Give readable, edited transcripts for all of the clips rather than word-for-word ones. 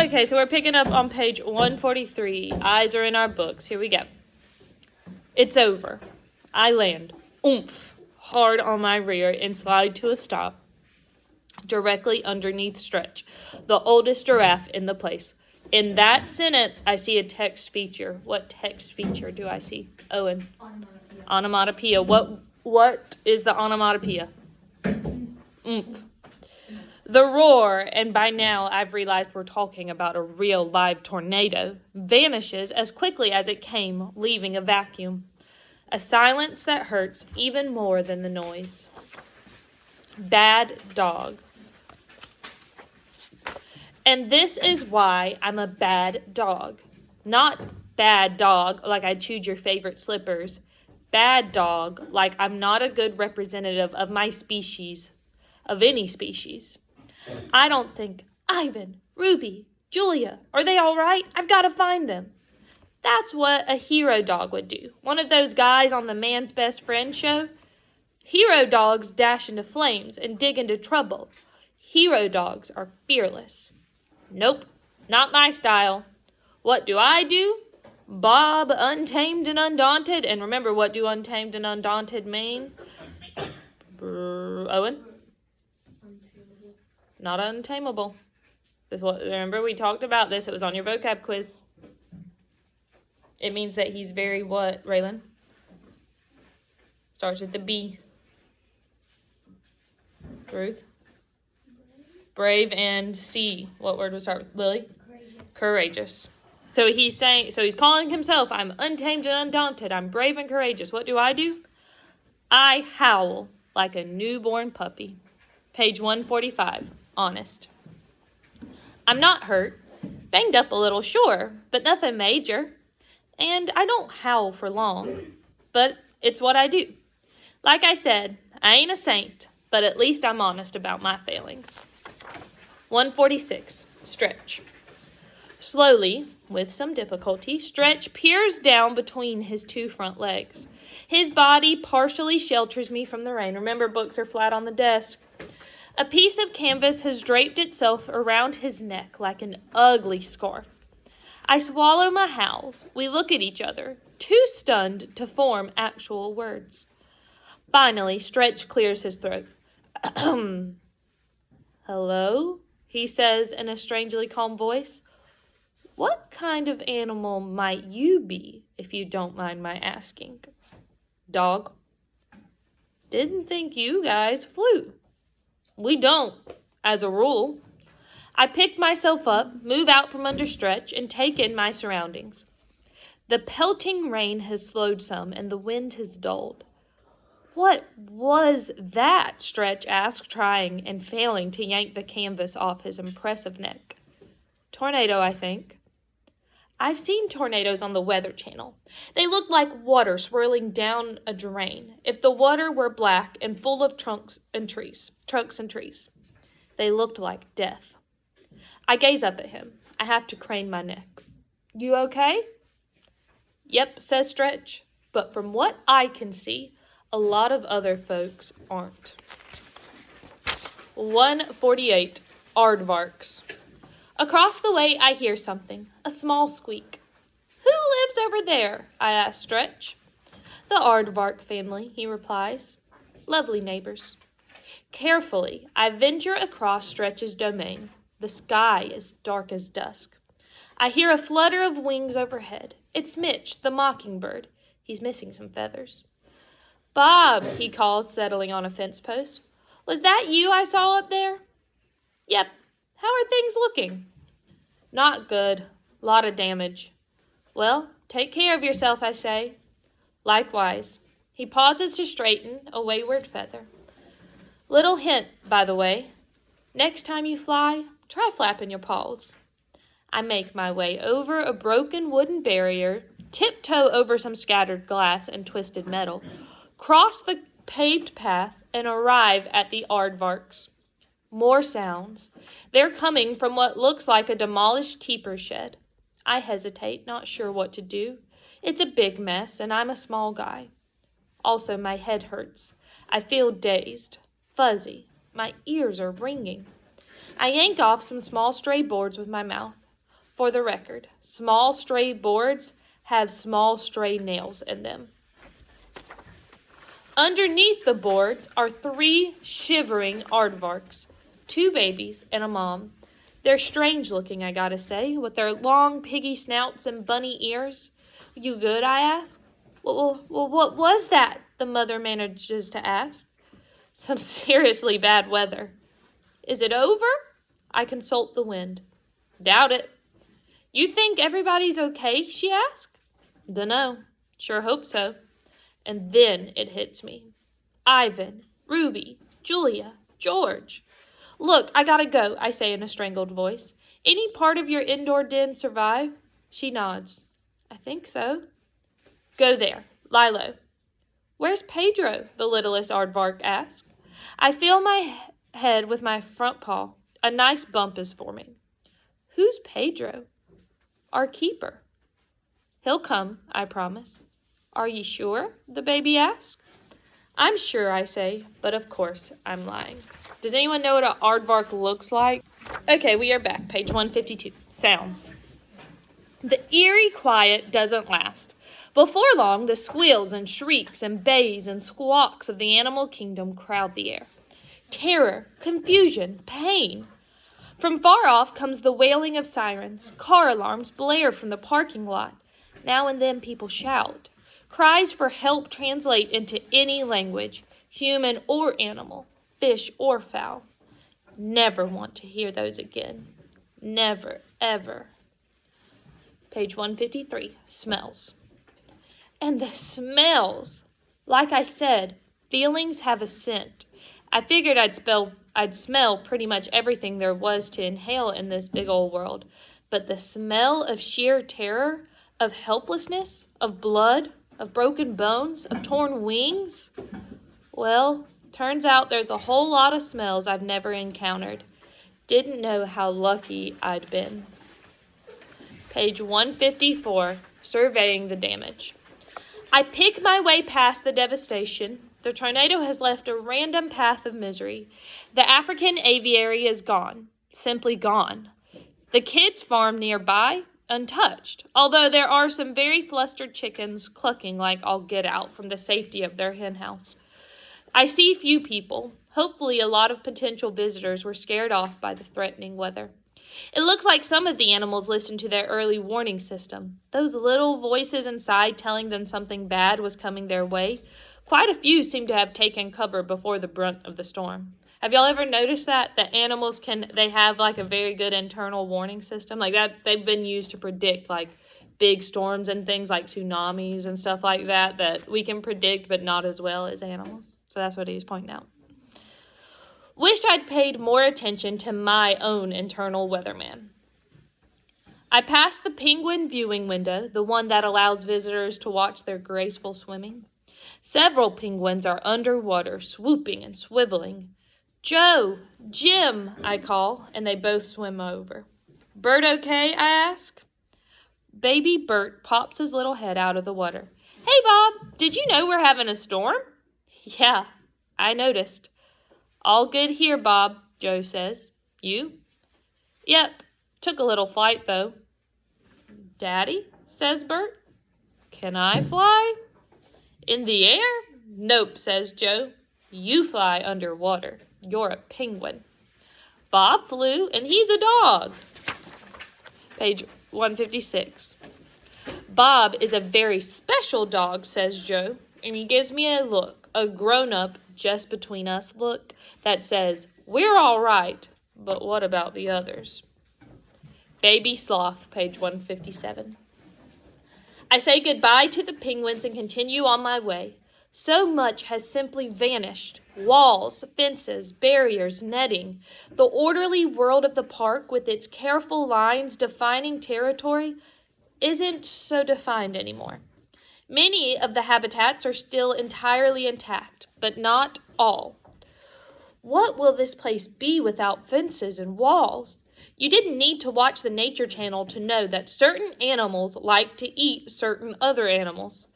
Okay, so we're picking up on page 143. Eyes are in our books. Here we go. It's over. I land, oomph, hard on my rear and slide to a stop directly underneath Stretch, the oldest giraffe in the place. In that sentence, I see a text feature. What text feature do I see? Owen. Onomatopoeia. What is the onomatopoeia? Oomph. The roar, and by now I've realized we're talking about a real live tornado, vanishes as quickly as it came, leaving a vacuum. A silence that hurts even more than the noise. Bad dog. And this is why I'm a bad dog. Not bad dog like I chewed your favorite slippers. Bad dog like I'm not a good representative of my species, of any species. I don't think Ivan, Ruby, Julia, are they all right? I've got to find them. That's what a hero dog would do. One of those guys on the Man's Best Friend show. Hero dogs dash into flames and dig into trouble. Hero dogs are fearless. Nope, not my style. What do I do? Bob, untamed and undaunted. And remember, what do untamed and undaunted mean? Owen? Not untamable. Remember, we talked about this. It was on your vocab quiz. It means that he's very what, Raylan? Starts with the B. Ruth? Brave and C. What word would start with? Lily? Courageous. So he's calling himself, I'm untamed and undaunted. I'm brave and courageous. What do? I howl like a newborn puppy. Page 145. Honest. I'm not hurt. Banged up a little, sure, but nothing major. And I don't howl for long, but it's what I do. Like I said, I ain't a saint, but at least I'm honest about my failings. 146. Stretch. Slowly, with some difficulty, Stretch peers down between his two front legs. His body partially shelters me from the rain. Remember, books are flat on the desk. A piece of canvas has draped itself around his neck like an ugly scarf. I swallow my howls. We look at each other, too stunned to form actual words. Finally, Stretch clears his throat. Hello? He says in a strangely calm voice. What kind of animal might you be, if you don't mind my asking? Dog. Didn't think you guys flew. We don't, as a rule. I pick myself up, move out from under Stretch, and take in my surroundings. The pelting rain has slowed some, and the wind has dulled. What was that? Stretch asked, trying and failing to yank the canvas off his impressive neck. Tornado, I think. I've seen tornadoes on the Weather Channel. They look like water swirling down a drain, if the water were black and full of trunks and trees. They looked like death. I gaze up at him. I have to crane my neck. You okay? Yep, says Stretch. But from what I can see, a lot of other folks aren't. 148. Aardvarks. Across the way, I hear something, a small squeak. Who lives over there? I ask Stretch. The Aardvark family, he replies. Lovely neighbors. Carefully, I venture across Stretch's domain. The sky is dark as dusk. I hear a flutter of wings overhead. It's Mitch, the mockingbird. He's missing some feathers. Bob, he calls, settling on a fence post. Was that you I saw up there? Yep. How are things looking? Not good. Lot of damage. Well, take care of yourself, I say. Likewise. He pauses to straighten a wayward feather. Little hint, by the way. Next time you fly, try flapping your paws. I make my way over a broken wooden barrier, tiptoe over some scattered glass and twisted metal, cross the paved path, and arrive at the aardvarks. More sounds. They're coming from what looks like a demolished keeper shed. I hesitate, not sure what to do. It's a big mess, and I'm a small guy. Also, my head hurts. I feel dazed, fuzzy. My ears are ringing. I yank off some small stray boards with my mouth. For the record, small stray boards have small stray nails in them. Underneath the boards are 3 shivering aardvarks, 2 babies and a mom. They're strange looking, I gotta say, with their long piggy snouts and bunny ears. You good, I ask. Well, what was that? The mother manages to ask. Some seriously bad weather. Is it over? I consult the wind. Doubt it. You think everybody's okay? She asked. Dunno. Sure hope so. And then it hits me. Ivan, Ruby, Julia, George. Look, I gotta go, I say in a strangled voice. Any part of your indoor den survive? She nods. I think so. Go there. Lie low. Where's Pedro? The littlest aardvark asked. I feel my head with my front paw. A nice bump is forming. Who's Pedro? Our keeper. He'll come, I promise. Are you sure? The baby asked. I'm sure, I say, but of course I'm lying. Does anyone know what an aardvark looks like? Okay, we are back. Page 152. Sounds. The eerie quiet doesn't last. Before long, the squeals and shrieks and bays and squawks of the animal kingdom crowd the air. Terror, confusion, pain. From far off comes the wailing of sirens. Car alarms blare from the parking lot. Now and then people shout. Cries for help translate into any language, human or animal, fish or fowl. Never want to hear those again. Never, ever. Page 153, smells. And the smells! Like I said, feelings have a scent. I figured I'd smell pretty much everything there was to inhale in this big old world. But the smell of sheer terror, of helplessness, of blood, of broken bones, of torn wings? Well, turns out there's a whole lot of smells I've never encountered. Didn't know how lucky I'd been. Page 154, surveying the damage. I pick my way past the devastation. The tornado has left a random path of misery. The African aviary is gone, simply gone. The kids' farm nearby, untouched, although there are some very flustered chickens clucking like all get out from the safety of their hen house. I see few people. Hopefully a lot of potential visitors were scared off by the threatening weather. It looks like some of the animals listened to their early warning system. Those little voices inside telling them something bad was coming their way. Quite a few seem to have taken cover before the brunt of the storm. Have y'all ever noticed that animals they have like a very good internal warning system? Like that, they've been used to predict like big storms and things like tsunamis and stuff like that we can predict, but not as well as animals. So that's what he's pointing out. Wish I'd paid more attention to my own internal weatherman. I passed the penguin viewing window, the one that allows visitors to watch their graceful swimming. Several penguins are underwater, swooping and swiveling. Joe, Jim, I call, and they both swim over. Bert okay, I ask. Baby Bert pops his little head out of the water. Hey, Bob, did you know we're having a storm? Yeah, I noticed. All good here, Bob, Joe says. You? Yep, took a little flight, though. Daddy, says Bert. Can I fly? In the air? Nope, says Joe. You fly underwater. You're a penguin. Bob flew, and he's a dog. Page 156. Bob is a very special dog, says Joe, and he gives me a look, a grown-up, just between us look, that says, we're all right, but what about the others? Baby Sloth, page 157. I say goodbye to the penguins and continue on my way. So much has simply vanished. Walls, fences, barriers, netting. The orderly world of the park with its careful lines defining territory isn't so defined anymore. Many of the habitats are still entirely intact, but not all. What will this place be without fences and walls? You didn't need to watch the Nature Channel to know that certain animals like to eat certain other animals.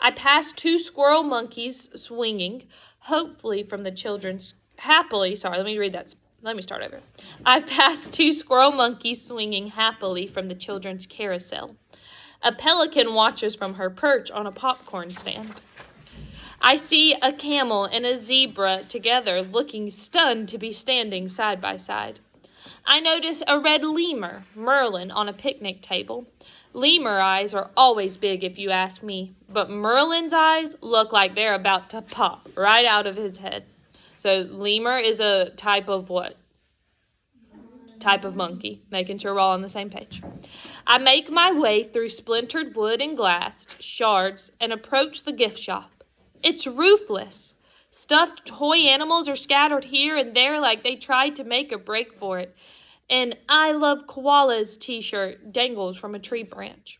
I passed 2 squirrel monkeys swinging, happily from the children's Let me start over. I pass 2 squirrel monkeys swinging happily from the children's carousel. A pelican watches from her perch on a popcorn stand. I see a camel and a zebra together, looking stunned to be standing side by side. I notice a red lemur, Merlin, on a picnic table. Lemur eyes are always big if you ask me, but Merlin's eyes look like they're about to pop right out of his head. So lemur is a type of what? Type of monkey, making sure we're all on the same page. I make my way through splintered wood and glass shards and approach the gift shop. It's roofless. Stuffed toy animals are scattered here and there like they tried to make a break for it. An I Love Koalas t-shirt dangles from a tree branch.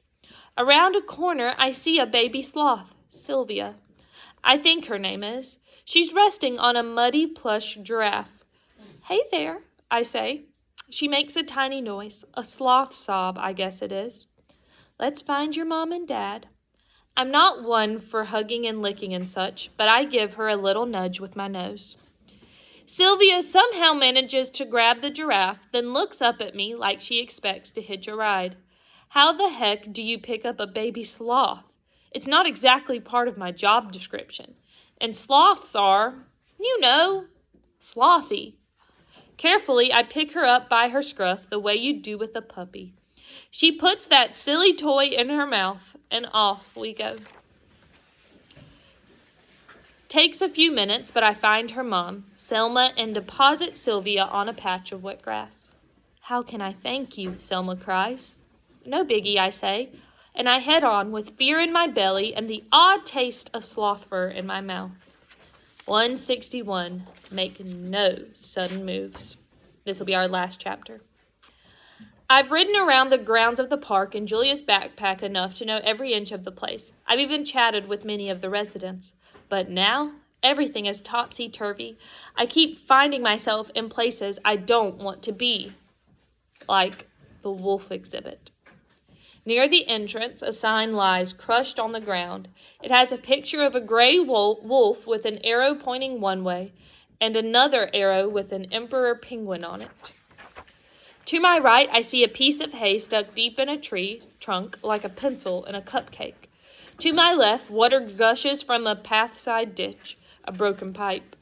Around a corner, I see a baby sloth, Sylvia. I think her name is. She's resting on a muddy plush giraffe. Hey there, I say. She makes a tiny noise, a sloth sob, I guess it is. Let's find your mom and dad. I'm not one for hugging and licking and such, but I give her a little nudge with my nose. Sylvia somehow manages to grab the giraffe, then looks up at me like she expects to hitch a ride. How the heck do you pick up a baby sloth? It's not exactly part of my job description. And sloths are, slothy. Carefully, I pick her up by her scruff the way you do with a puppy. She puts that silly toy in her mouth, and off we go. Takes a few minutes, but I find her mom, Selma, and deposit Sylvia on a patch of wet grass. How can I thank you? Selma cries. No biggie, I say, and I head on with fear in my belly and the odd taste of sloth fur in my mouth. 161. Make no sudden moves. This will be our last chapter. I've ridden around the grounds of the park in Julia's backpack enough to know every inch of the place. I've even chatted with many of the residents. But now, everything is topsy-turvy. I keep finding myself in places I don't want to be, like the wolf exhibit. Near the entrance, a sign lies crushed on the ground. It has a picture of a gray wolf with an arrow pointing one way and another arrow with an emperor penguin on it. To my right, I see a piece of hay stuck deep in a tree trunk like a pencil in a cupcake. To my left, water gushes from a pathside ditch, a broken pipe.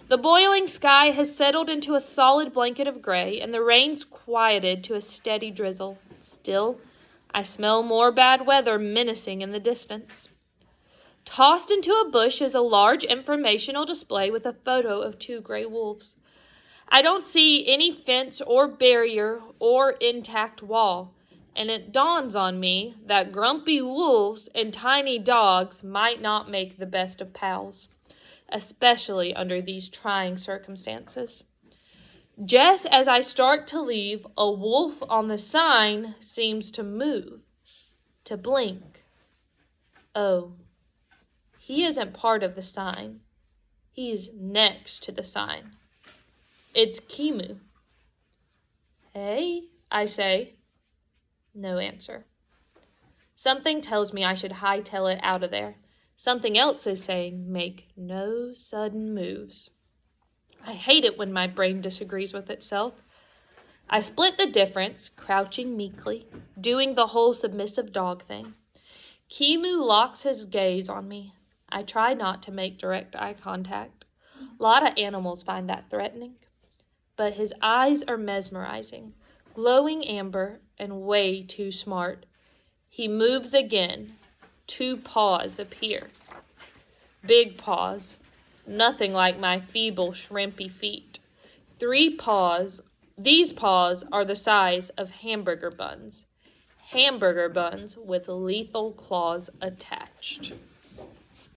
The boiling sky has settled into a solid blanket of gray, and the rain's quieted to a steady drizzle. Still, I smell more bad weather menacing in the distance. Tossed into a bush is a large informational display with a photo of 2 gray wolves. I don't see any fence or barrier or intact wall. And it dawns on me that grumpy wolves and tiny dogs might not make the best of pals, especially under these trying circumstances. Just as I start to leave, a wolf on the sign seems to move, to blink. Oh, he isn't part of the sign. He's next to the sign. It's Kimu. Hey, I say. No answer. Something tells me I should hightail it out of there. Something else is saying, make no sudden moves. I hate it when my brain disagrees with itself. I split the difference, crouching meekly, doing the whole submissive dog thing. Kimu locks his gaze on me. I try not to make direct eye contact. A lot of animals find that threatening. But his eyes are mesmerizing, glowing amber, and way too smart. He moves again. 2 paws appear. Big paws, nothing like my feeble, shrimpy feet. 3 paws. These paws are the size of hamburger buns. Hamburger buns with lethal claws attached.